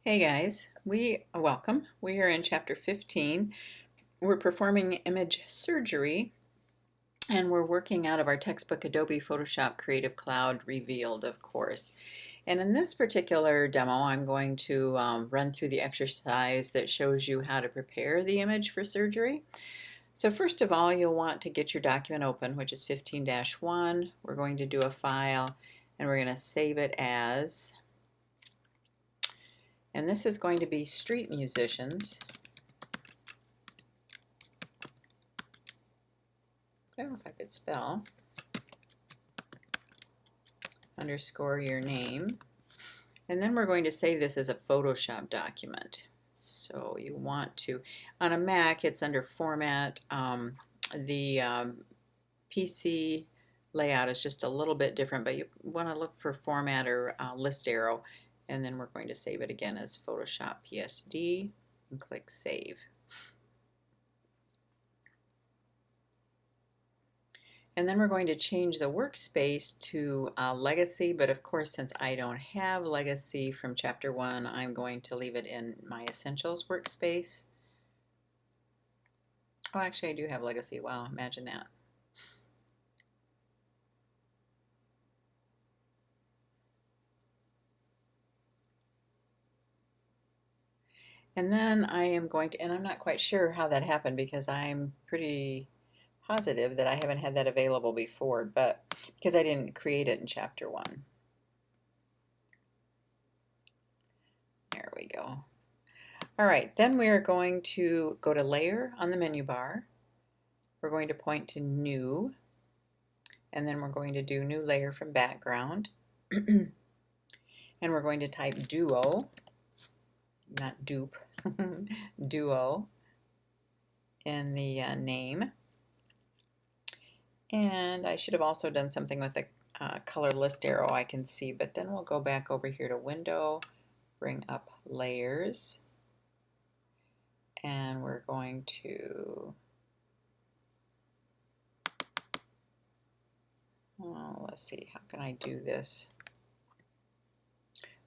Hey guys, welcome. We are in chapter 15. We're performing image surgery and we're working out of our textbook Adobe Photoshop Creative Cloud Revealed, of course. And in this particular demo, I'm going to run through the exercise that shows you how to prepare the image for surgery. So first of all, you'll want to get your document open, which is 15-1. We're going to do a file and we're going to save it as, and this is going to be Street Musicians. I don't know if I could spell, underscore your name. And then we're going to save this as a Photoshop document. So you want to, on a Mac, it's under Format. The PC layout is just a little bit different, but you want to look for Format or list arrow. And then we're going to save it again as Photoshop PSD and click Save. And then we're going to change the workspace to Legacy, but of course, since I don't have Legacy from Chapter 1, I'm going to leave it in my Essentials workspace. Oh, actually, I do have Legacy. Wow, imagine that. And then I am going to, and I'm not quite sure how that happened because I'm pretty positive that I haven't had that available before, but because I didn't create it in Chapter 1. There we go. All right, then we are going to go to Layer on the menu bar. We're going to point to New, and then we're going to do New Layer from Background. And we're going to type Duo, not dupe, Duo in the name. And I should have also done something with the color list arrow I can see, but then we'll go back over here to Window, bring up Layers, and we're going to, let's see, how can I do this?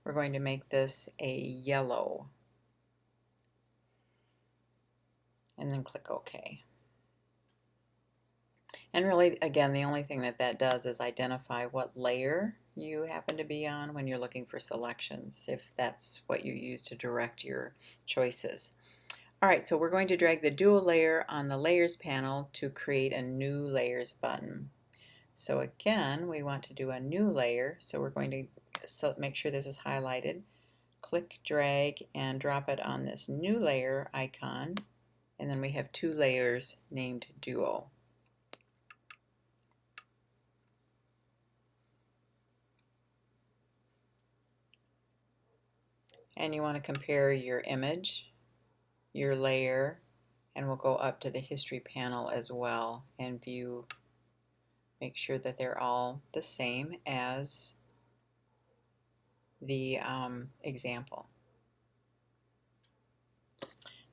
We're going to make this a yellow, and then click OK. And really, again, the only thing that does is identify what layer you happen to be on when you're looking for selections, if that's what you use to direct your choices. All right, so we're going to drag the Duo layer on the Layers panel to create a New Layers button. So again, we want to do a new layer, so we're going to make sure this is highlighted, click, drag, and drop it on this New Layer icon, and then we have two layers named Duo. And you want to compare your image, your layer, and we'll go up to the history panel as well and view, make sure that they're all the same as the example.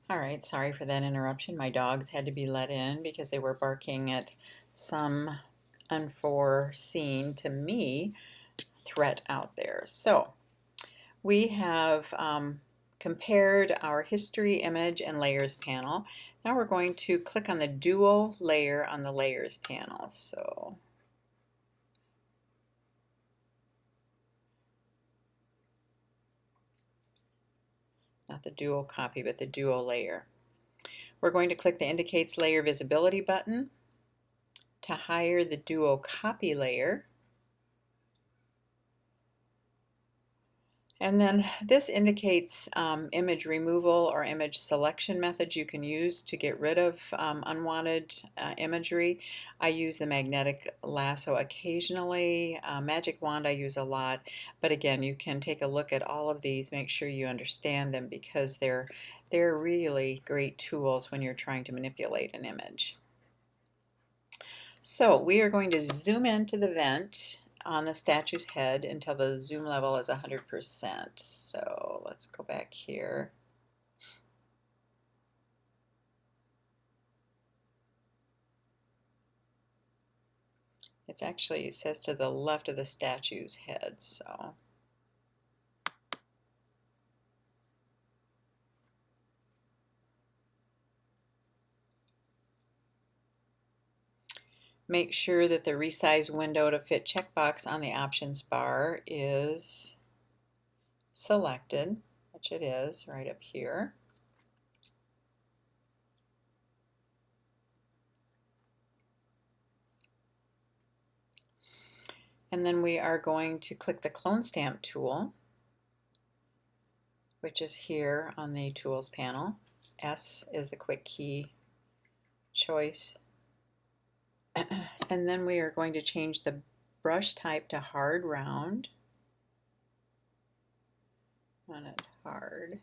All right, sorry for that interruption. My dogs had to be let in because they were barking at some unforeseen, to me, threat out there. So we have compared our history, image, and layers panel. Now we're going to click on the Duo layer on the layers panel. So not the Duo copy, but the Duo layer. We're going to click the Indicates Layer Visibility button to hide the Duo copy layer. And then this indicates image removal or image selection methods you can use to get rid of unwanted imagery. I use the magnetic lasso occasionally. Magic wand I use a lot, but again, you can take a look at all of these, make sure you understand them because they're really great tools when you're trying to manipulate an image. So we are going to zoom into the vent on the statue's head until the zoom level is 100%. So let's go back here. It's actually, it says to the left of the statue's head, so. Make sure that the resize window to fit checkbox on the options bar is selected, which it is right up here. And then we are going to click the clone stamp tool, which is here on the tools panel. S is the quick key choice. And then we are going to change the brush type to hard round. On it hard.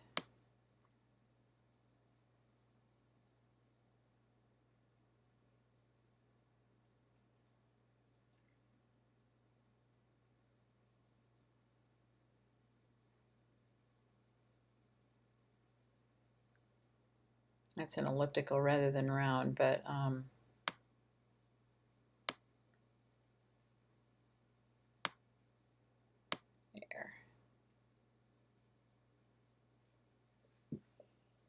That's an elliptical rather than round, but there.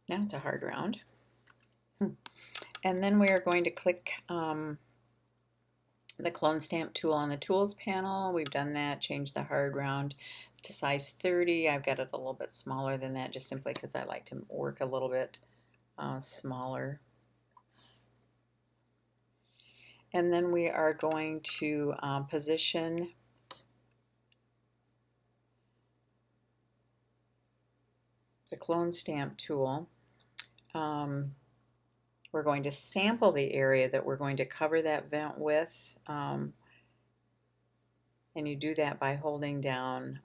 Now it's a hard round. And then we are going to click the clone stamp tool on the tools panel. We've done that, changed the hard round to size 30. I've got it a little bit smaller than that just simply because I like to work a little bit smaller. And then we are going to position the clone stamp tool. We're going to sample the area that we're going to cover that vent with, and you do that by holding down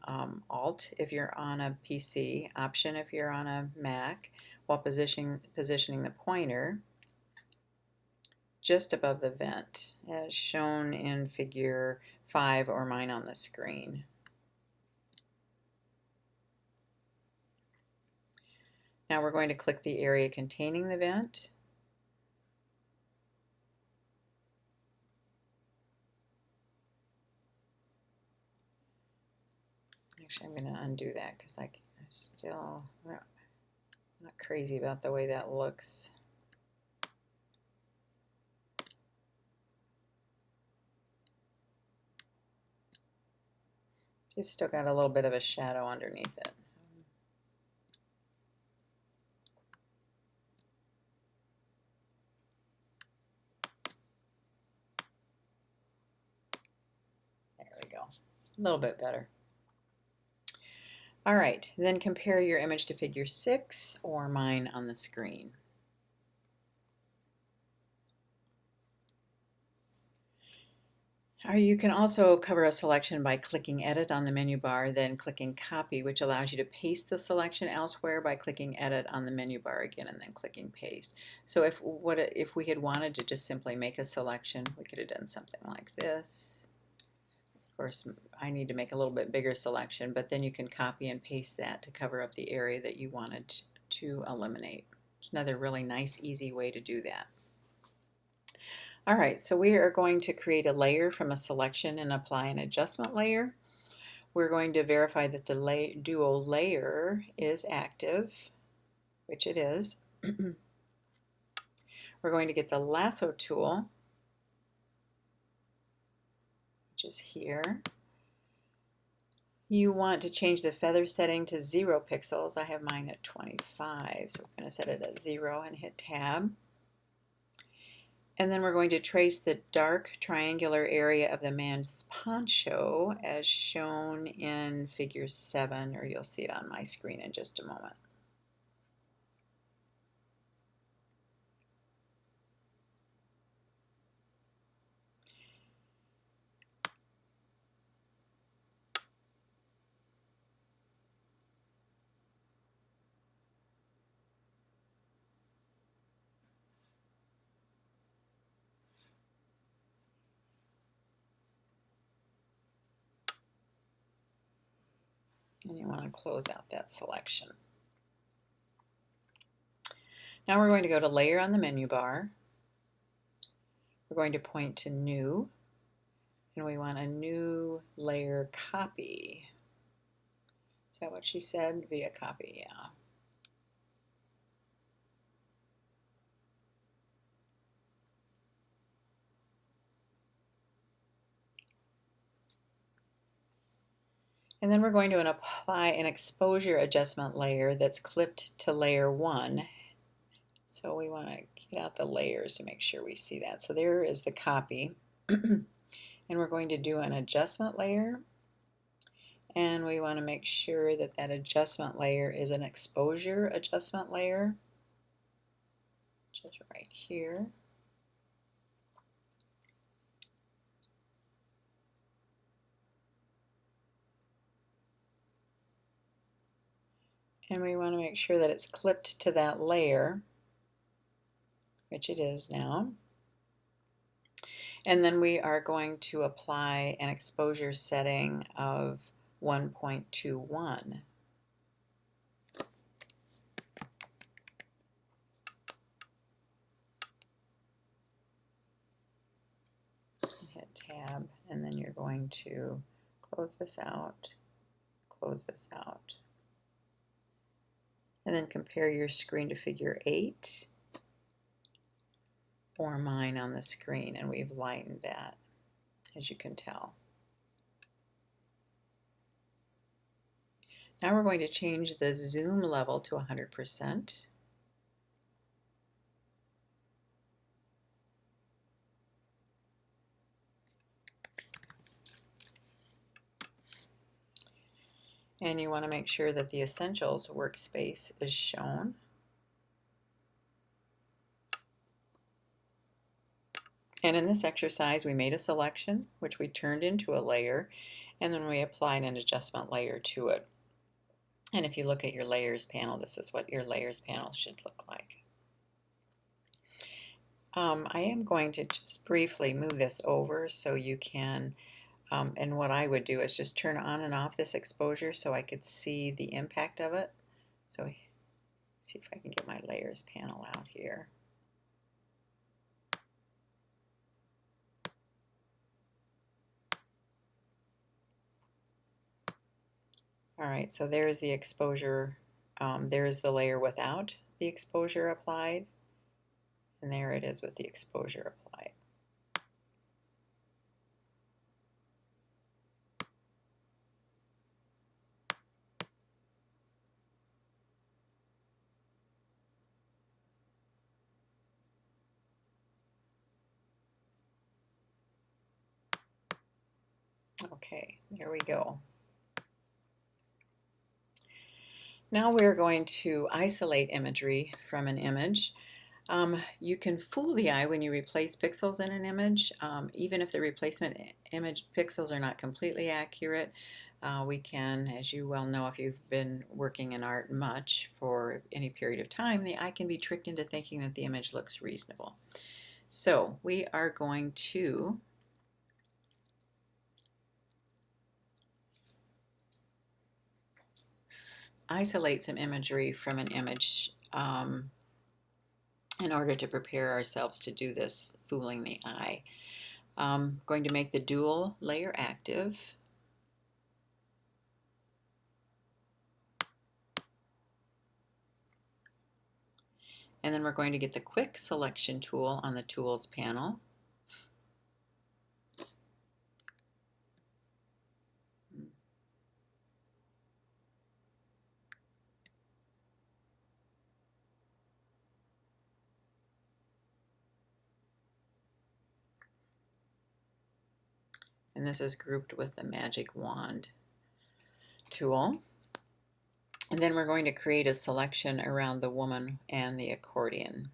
Alt if you're on a PC, Option if you're on a Mac, while positioning the pointer just above the vent, as shown in figure 5 or mine on the screen. Now we're going to click the area containing the vent. Actually, I'm going to undo that because I'm still not crazy about the way that looks. It's still got a little bit of a shadow underneath it. There we go. A little bit better. All right, then compare your image to figure 6 or mine on the screen. You can also cover a selection by clicking Edit on the menu bar, then clicking Copy, which allows you to paste the selection elsewhere by clicking Edit on the menu bar again and then clicking Paste. So if we had wanted to just simply make a selection, we could have done something like this. Of course, I need to make a little bit bigger selection, but then you can copy and paste that to cover up the area that you wanted to eliminate. It's another really nice, easy way to do that. All right, so we are going to create a layer from a selection and apply an adjustment layer. We're going to verify that the duo layer is active, which it is. We're going to get the lasso tool, which is here. You want to change the feather setting to 0 pixels. I have mine at 25, so we're going to set it at 0 and hit Tab. And then we're going to trace the dark triangular area of the man's poncho as shown in figure 7, or you'll see it on my screen in just a moment. And you want to close out that selection. Now we're going to go to Layer on the menu bar. We're going to point to New, and we want a new layer copy. Is that what she said? Via copy, yeah. And then we're going to apply an exposure adjustment layer that's clipped to layer 1. So we want to get out the layers to make sure we see that. So there is the copy. And we're going to do an adjustment layer. And we want to make sure that that adjustment layer is an exposure adjustment layer, just right here. And we want to make sure that it's clipped to that layer, which it is now. And then we are going to apply an exposure setting of 1.21. Hit tab, and then you're going to close this out, and then compare your screen to figure 8 or mine on the screen, and we've lightened that, as you can tell. Now we're going to change the zoom level to 100%. And you want to make sure that the Essentials workspace is shown. And in this exercise, we made a selection, which we turned into a layer, and then we applied an adjustment layer to it. And if you look at your layers panel, this is what your layers panel should look like. I am going to just briefly move this over so you can, and what I would do is just turn on and off this exposure so I could see the impact of it. So see if I can get my layers panel out here. All right, so there's the exposure. There's the layer without the exposure applied, and there it is with the exposure applied. Okay, there we go. Now we're going to isolate imagery from an image. You can fool the eye when you replace pixels in an image, even if the replacement image pixels are not completely accurate. We can, as you well know if you've been working in art much for any period of time, the eye can be tricked into thinking that the image looks reasonable. So we are going to isolate some imagery from an image in order to prepare ourselves to do this fooling the eye. Going to make the dual layer active. And then we're going to get the quick selection tool on the tools panel. And this is grouped with the magic wand tool. And then we're going to create a selection around the woman and the accordion.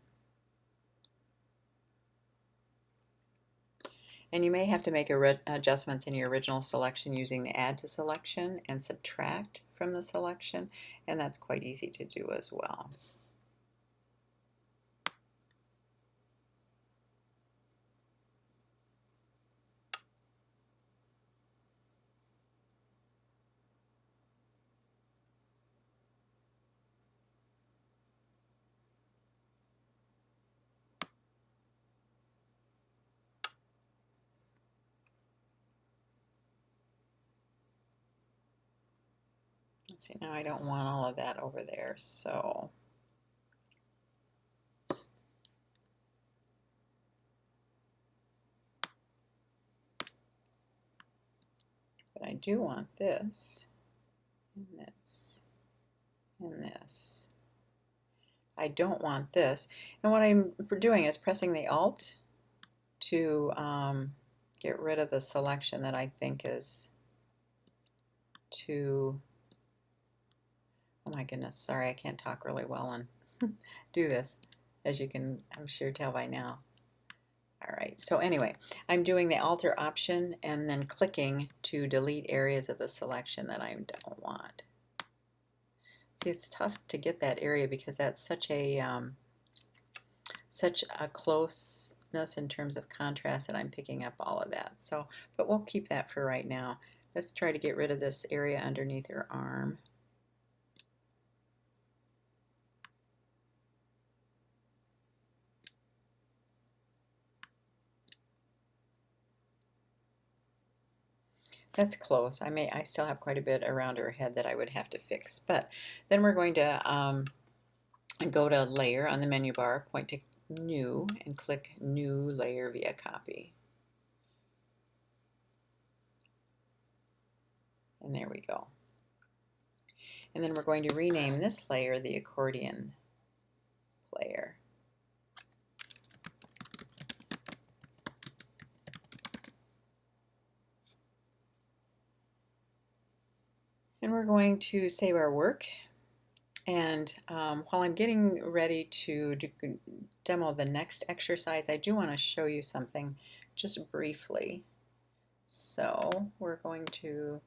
And you may have to make adjustments in your original selection using the add to selection and subtract from the selection, and that's quite easy to do as well. See, now I don't want all of that over there, so but I do want this. and this, and this. I don't want this. And what I'm doing is pressing the Alt to get rid of the selection that I think is too, oh my goodness, sorry, I can't talk really well and do this, as you can, I'm sure, tell by now. All right, so anyway, I'm doing the Alter option and then clicking to delete areas of the selection that I don't want. See, it's tough to get that area because that's such a closeness in terms of contrast that I'm picking up all of that. So, but we'll keep that for right now. Let's try to get rid of this area underneath her arm. That's close. I still have quite a bit around her head that I would have to fix. But then we're going to go to Layer on the menu bar, point to New, and click New Layer via Copy. And there we go. And then we're going to rename this layer the accordion layer. And we're going to save our work. And while I'm getting ready to demo the next exercise, I do want to show you something just briefly. So we're going to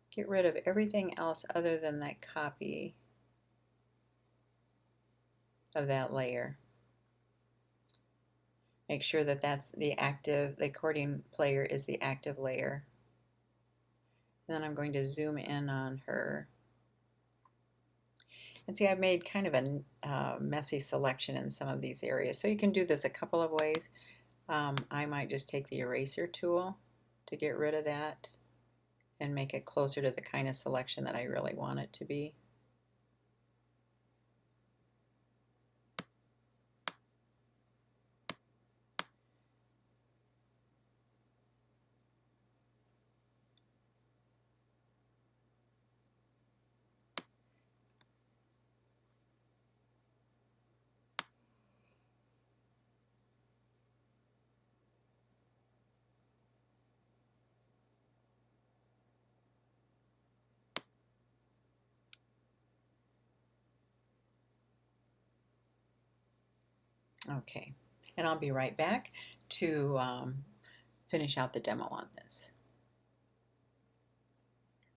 get rid of everything else other than that copy of that layer. Make sure that that's the accordion player is the active layer. And then I'm going to zoom in on her. And see, I've made kind of a messy selection in some of these areas. So you can do this a couple of ways. I might just take the eraser tool to get rid of that and make it closer to the kind of selection that I really want it to be. Okay, and I'll be right back to finish out the demo on this.